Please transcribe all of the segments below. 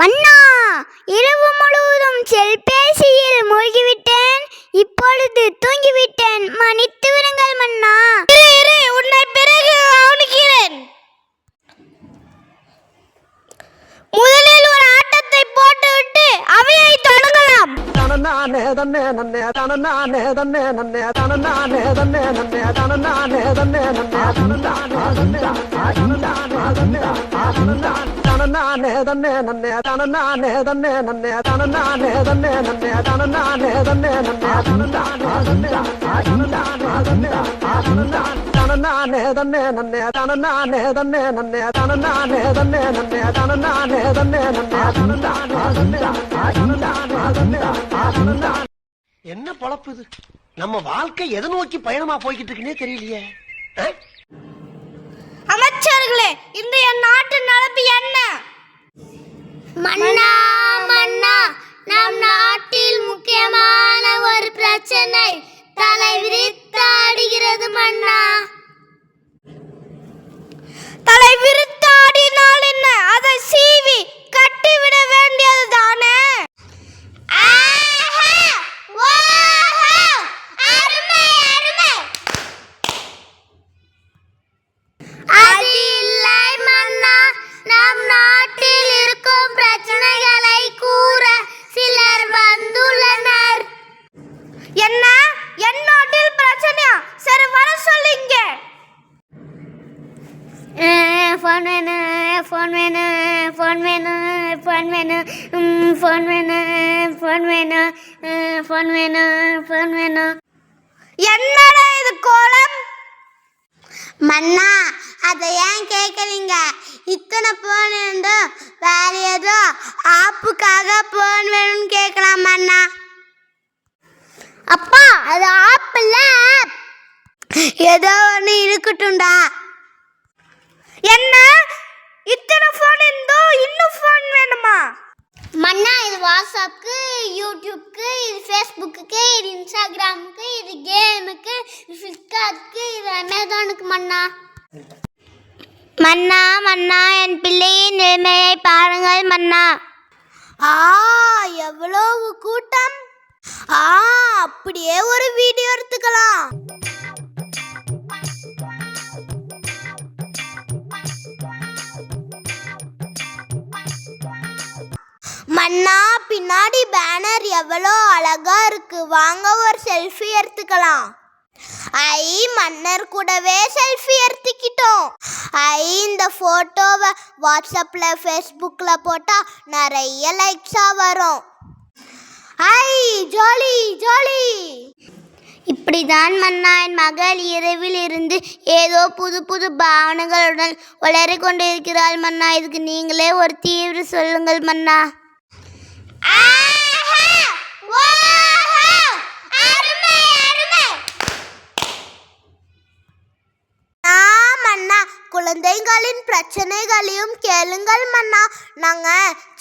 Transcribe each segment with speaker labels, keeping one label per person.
Speaker 1: மன்னா, இரவு முழுவதும் செல்பேசியில் மூழ்கிவிட்டேன். இப்பொழுது தூங்கிவிட்டேன். மன்னித்து விடுங்கள் மன்னா. உன்னை பிறகு கவனிக்கிறேன். முதலில் ஒரு ஆட்டத்தை போட்டுவிட்டு அவையை தொடங்கலாம்.
Speaker 2: என்ன பொழப்பு இது? நம்ம வாழ்க்கை எதை நோக்கி பயணமா போய்கிட்டு இருக்குன்னே தெரியலையே.
Speaker 1: அமைச்சர்களே, இன்றைய நாட்டு நடப்பு என்ன? மன்னா மன்னா, நம் நாட்டில் முக்கியமான ஒரு பிரச்சனை தலை விரித்தாடுகிறது மன்னா. தலை விரித்தாடினால் என்ன? அதை சீவி கட்டிவிட வேண்டியது தானே. அது இல்லை மன்னா, நம் நாட்டில் இருக்கும் பிரச்சனைகளை கூற சிலர் வந்துள்ளனர். என்ன? என் நாட்டில் பிரச்சனையா? சரி, வர சொல்லுங்க. ஃபோன் வேணும், ஃபோன் வேணும், ஃபோன் வேணும், ஃபோன் வேணும், ஃபோன் வேணும், ஃபோன் வேணும், ஃபோன் வேணும், ஃபோன் வேணும். என்னடா இது கோலம்? மன்னா, அதை ஏன் கேட்குறீங்க? இத்தனை போன் இருந்தோம், வேற ஏதோ ஆப்புக்காக போன் வேணும்னு கேட்கலாம் மன்னா. அப்பா, அது ஆப்பில் ஏதோ ஒன்று இருக்கட்டும்டா. என்ன? இத்தனை போன் இருந்தோம், இன்னும் போன் வேணுமா? மன்னா, இது வாட்ஸ்அப்புக்கு, யூடியூப்க்கு, இது ஃபேஸ்புக்கு, இது இன்ஸ்டாகிராமுக்கு, இது கேமுக்கு, இது ஃப்ளிப்கார்ட்டுக்கு, இது அமேசானுக்கு மன்னா. மன்னா மன்னா, என் பிள்ளையின் நிலைமையை பாருங்கள் மன்னா. எவ்வளவு கூட்டம்! அப்படியே ஒரு வீடியோ எடுத்துக்கலாம். மன்னா, பின்னாடி பேனர் எவ்வளோ அழகா இருக்கு. வாங்க ஒரு செல்ஃபி எடுத்துக்கலாம். மன்னர் கூடவே செல்ஃபி எடுத்துக்கிட்டோம். இந்த போட்டோவை வாட்ஸ்அப்ல ஃபேஸ்புக்ல போட்டா நிறைய லைக்ஸா வரும். Jolly jolly. இப்படிதான் மன்னா, என் மகள் இரவில் இருந்து ஏதோ புது புது பாவனைகளுடன் உளறி கொண்டிருக்கிறாள் மன்னா. இதுக்கு நீங்களே ஒரு தீர்வு சொல்லுங்கள் மன்னா. மன்னா, குழந்தைகளின் பிரச்சனைகளையும் கேளுங்கள் மன்னா. நாங்க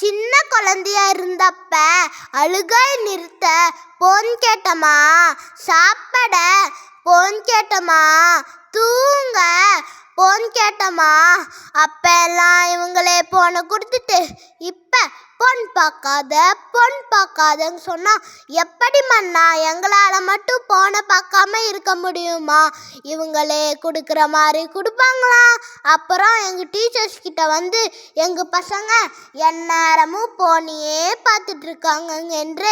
Speaker 1: சின்ன குழந்தையா இருந்தப்ப அழுகை நிறுத்த போன் கேட்டோமா, சாப்பிட போன் கேட்டோமா, தூங்க போன் கேட்டோமா. அப்ப எல்லாம் இவங்களே போனை கொடுத்துட்டு இப்ப பொன் பார்க்காதன்னு சொன்னா எப்படி மன்னா? எங்களால மட்டும் போனை பார்க்காம இருக்க முடியுமா? இவங்களே கொடுக்குற மாதிரி கொடுப்பாங்களா? அப்புறம் எங்க டீச்சர்ஸ் கிட்ட வந்து எங்க பசங்க எந்நேரமும் போனையே பார்த்துட்டு இருக்காங்க என்று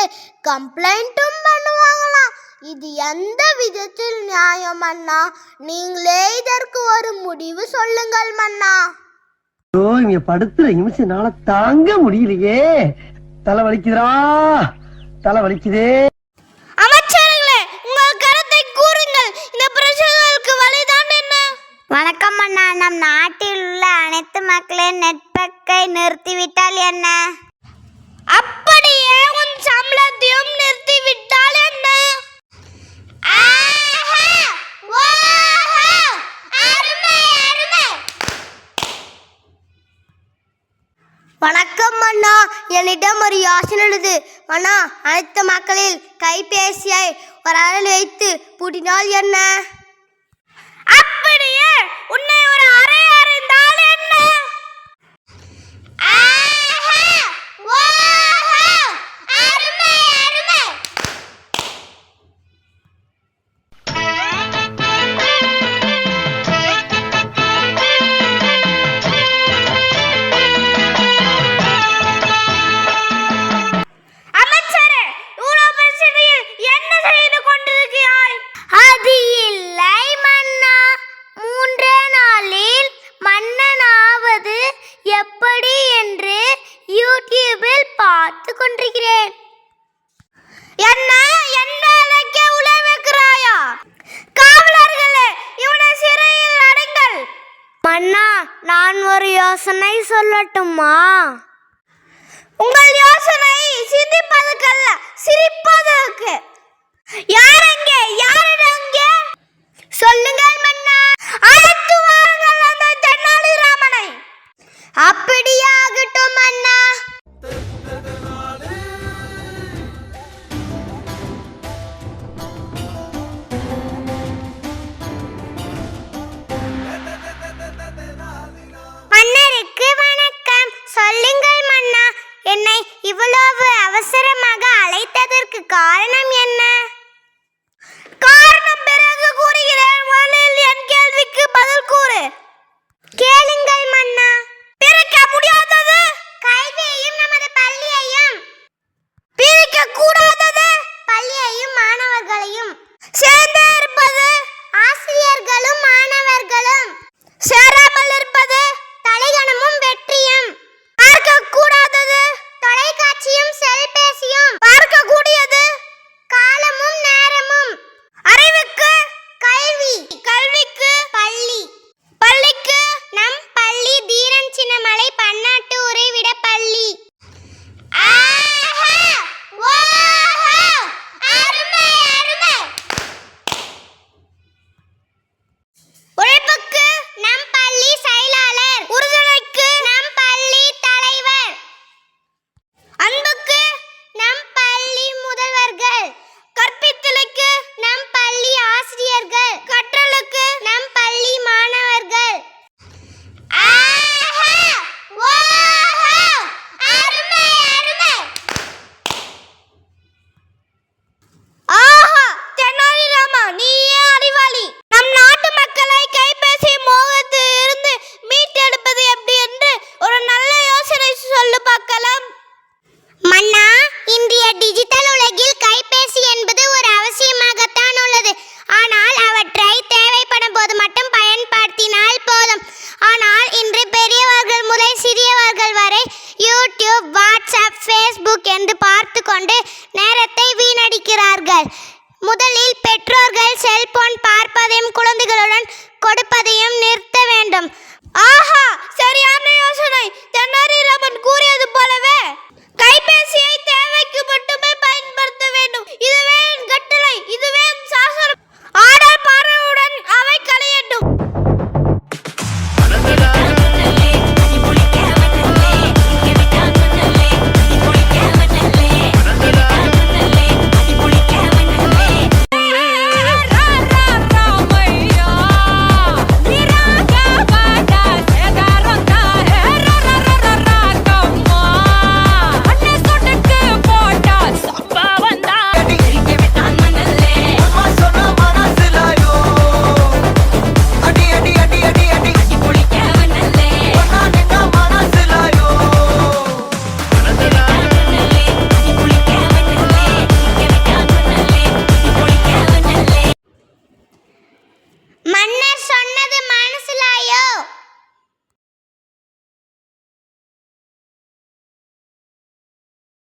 Speaker 1: கம்ப்ளைண்ட்டும் பண்ணுவாங்களாம். இது எந்த விதத்தில் நியாயம் மன்னா? நீங்களே இதற்கு ஒரு முடிவு சொல்லுங்கள் மன்னா.
Speaker 2: இங்க படுத்துற நிமிஷம்னால தாங்க முடியலையே. தலை வலிக்குதுடா, தலை வலிக்குதே.
Speaker 1: அமைச்சர்களே, உங்கள் கருத்தை கூறுங்கள். இந்த பிரச்சனைகளுக்கு வழிதான் என்ன? வணக்கம் அண்ணா. நம் நாட்டில் உள்ள அனைத்து மக்களின் நெட்பேக்கை நிறுத்திவிட்டால் என்ன? அப்படியே உன் சம்பளத்தையும் நிறுத்திவிட்டால் என்ன? வணக்கம் அண்ணா. என்னிடம் ஒரு யோசனை உள்ளது அண்ணா. அனைத்து மக்களில் கைபேசியை ஒரு அறையில் வைத்து பூட்டினால் என்ன? அப்படியே உன்னை ஒரு அறை அறிந்தால் என்ன? அது இல்லை மன்னா. 3 நாளில் மன்னனாவது எப்படி என்று யூடியூபில் பார்த்து கொண்டிருக்கிறேன். என்ன என்ன அழைக்க உலை வைக்கிறாயா? காவலர்களே, இவனை சிறையில் அடைங்கள். மன்னா, நான் ஒரு யோசனை சொல்லட்டுமா? உங்கள் யோசனை சிந்திப்பதற்கல்ல, சிரிப்பதற்கு. யார் அங்கே? யாரிடம் அங்கே? சொல்லுங்கள் மன்னா. அழைத்து வாருங்கள் அந்த தென்னாலிராமனை. அப்படியே ஆகட்டும் மன்னா. மன்னருக்கு வணக்கம். சொல்லுங்கள் மன்னா, என்னை இவ்வளவு அவசரமாக அழைத்ததற்கு காரணம் என்ன? காரணம் பிறகு கூறுகிறேன். முதலில் என் கேள்விக்கு பதில் கூறு. கேளுங்கள் மன்னா. பிரிக்க முடியாதது கல்வியையும் நமது பள்ளியையும். பிரிக்க கூடாதது பள்ளியையும் மாணவர்களையும். சேர்ந்தே இருப்பது ஆசிரியர்களும் மாணவர்களும். சேராமல் இருப்பது தலைகணமும் வெற்றியும். பார்க்க கூடாதது தொலைக்காட்சியும் செல்பேசியும். பார்க்கக்கூடியது காலமும் நேரமும். அறிவுக்கு கல்வி, கல்விக்கு பள்ளி, பள்ளிக்கு நம் பள்ளி தீரன் சின்னமலை பன்னாட்டு உறைவிட பள்ளி. உழைப்புக்கு நம் பள்ளி செயலாளர். உறுதுணைக்கு நம் பள்ளி தலைவர். அன்புக்கு நம் பள்ளி முதல்வர்கள். கற்பித்தலுக்கு நம் பள்ளி ஆசிரியர்கள். கற்றலுக்கு நம் பள்ளி மாணவர்கள். ஆஹா, தென்னாலிராமா, நீயே அறிவாளி. நம் நாட்டு மக்களை கைபேசி மோகத்தில் இருந்து மீட்டெடுப்பது எப்படி என்று ஒரு நல்ல யோசனை சொல்லு பார்க்கலாம். மன்னா, இந்திய டிஜிட்டல் உலகில் கைபேசி என்பது ஒரு அவசியமாகத்தான் உள்ளது. ஆனால் அவற்றை தேவைப்படும் போது மட்டும் பயன்படுத்தினால் போதும். ஆனால் இன்று பெரியவர்கள் முதல் சிறியவர்கள் வரை யூடியூப், வாட்ஸ்அப், ஃபேஸ்புக் என்று பார்த்து கொண்டு நேரத்தை வீணடிக்கிறார்கள். முதலில் பெற்றோர்கள் செல்போன் பார்ப்பதையும் குழந்தைகளுடன் கொடுப்பதையும் நிறுத்த வேண்டும். ஆஹா, சரியான யோசனை. தென்னாலிராமன் கூறியது போலவே கைபேசியை தேவைக்கு மட்டுமே பயன்படுத்த வேண்டும். இதுவே என் கட்டளை, இதுவே என் சாசனம். ஆடல் பாடலுடன் அவை கலையட்டும். மன்னர் சொன்னது மனசிலாயோ?